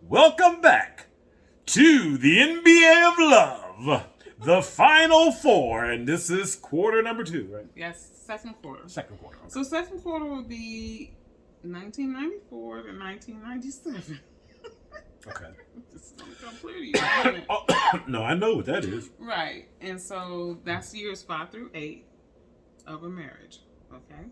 Welcome back to the NBA of Love, the Final Four, and this is quarter number 2, right? Yes, second quarter. Second quarter. Okay. So second quarter will be 1994 to 1997. Okay. This is going to come clear to you. Isn't it? Oh, no, I know what that is. Right. And so that's years 5 through 8 of a marriage. Okay.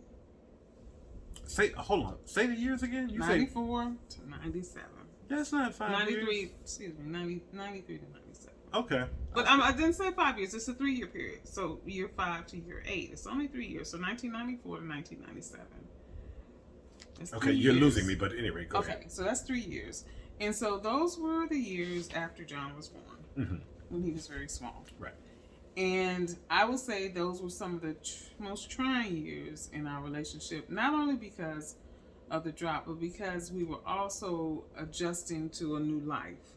Hold on. Say the years again. You 94 to 97. That's not 5 93, years. excuse me, 93 to 97. Okay. But I didn't say 5 years. It's a 3-year period. So year 5 to year 8. It's only 3 years. So 1994 to 1997. It's Okay, 3 you're years. losing me, but anyway, go ahead. Okay, so that's 3 years. And so those were the years after John was born, when he was very small. Right. And I would say those were some of the most trying years in our relationship, not only because of the drop, but because we were also adjusting to a new life.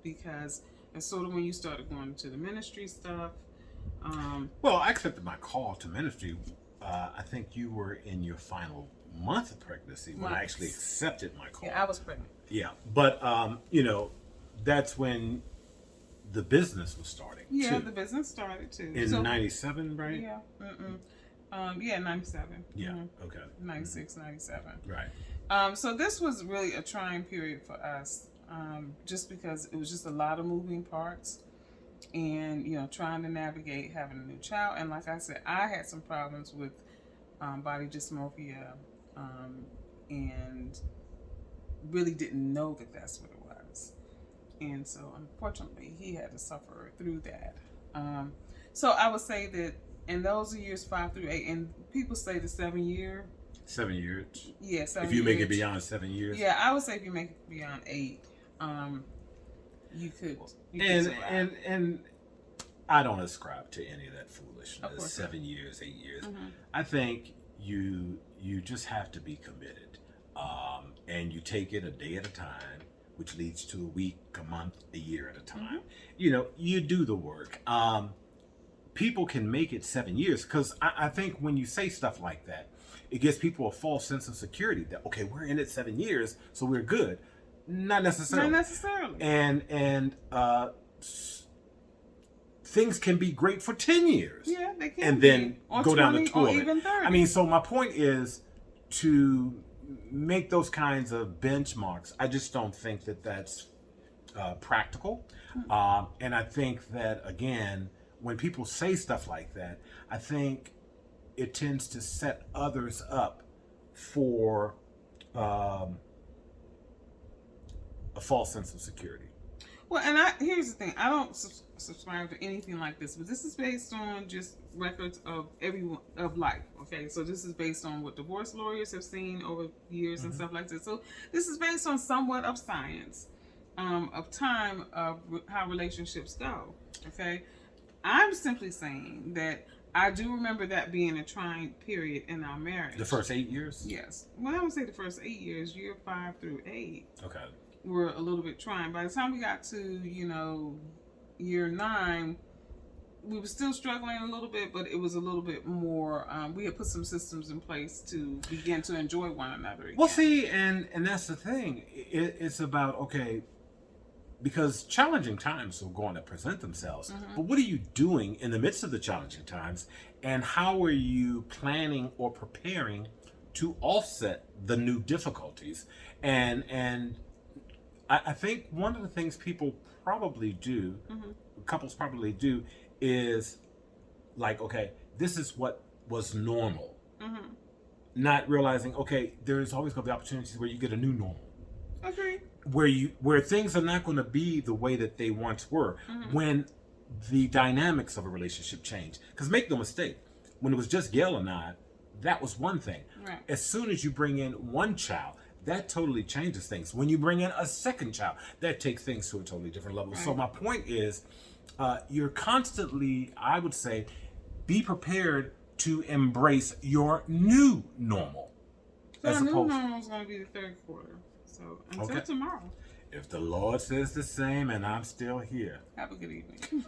Because it's sort of when you started going into the ministry stuff. Well, I accepted my call to ministry. I think you were in your final month of pregnancy when I actually accepted my call. Yeah, I was pregnant. Yeah, but that's when the business was starting. Yeah, too. the business started too. In 97, right? Yeah. 97. Yeah. Mhm. Okay. 96, 97. Right. So this was really a trying period for us, just because it was just a lot of moving parts, and trying to navigate having a new child. And like I said, I had some problems with body dysmorphia, and really didn't know that that's what it was. And so unfortunately, he had to suffer through that. So I would say that in those years 5 through 8, and people say the 7-year. 7 years. Yeah, 7 If you make years. it beyond 7 years. Yeah, I would say if you make it beyond 8, you could survive. And I don't ascribe to any of that foolishness. Of course 7 years, 8 years. Mm-hmm. I think you just have to be committed, and you take it a day at a time, which leads to a week, a month, a year at a time. Mm-hmm. You do the work. People can make it 7 years, because I think when you say stuff like that, it gives people a false sense of security that, okay, we're in it 7 years, so we're good. Not necessarily. Not necessarily. And things can be great for 10 years. Yeah, they can. And then or go 20, down the toilet. Or even 30. I mean, so my point is to make those kinds of benchmarks. I just don't think that that's practical. And I think that, again, when people say stuff like that, I think it tends to set others up for a false sense of security. Well, and here's the thing. I don't subscribe to anything like this, but this is based on just records of everyone of life. Okay, so this is based on what divorce lawyers have seen over years and stuff like that. So this is based on somewhat of science, of time, of how relationships go. Okay, I'm simply saying that I do remember that being a trying period in our marriage. The first 8 years? Yes. Well, I would say the first 8 years, year 5 through 8. Okay. Were a little bit trying. By the time we got to, year 9, we were still struggling a little bit, but it was a little bit more, we had put some systems in place to begin to enjoy one another again. Well, see, and that's the thing. It's about, okay, because challenging times are going to present themselves, but what are you doing in the midst of the challenging times, and how are you planning or preparing to offset the new difficulties? And I think one of the things people probably do, couples probably do, is like, okay, this is what was normal. Not realizing, okay, there's always going to be opportunities where you get a new normal. Okay. Where things are not going to be the way that they once were when the dynamics of a relationship change. Because make no mistake, when it was just Gail and I, that was one thing. Right. As soon as you bring in one child, that totally changes things. When you bring in a second child, that takes things to a totally different level. Right. So my point is, you're constantly, I would say, be prepared to embrace your new normal. So our new normal is going to be the third quarter. So until tomorrow. If the Lord says the same and I'm still here. Have a good evening.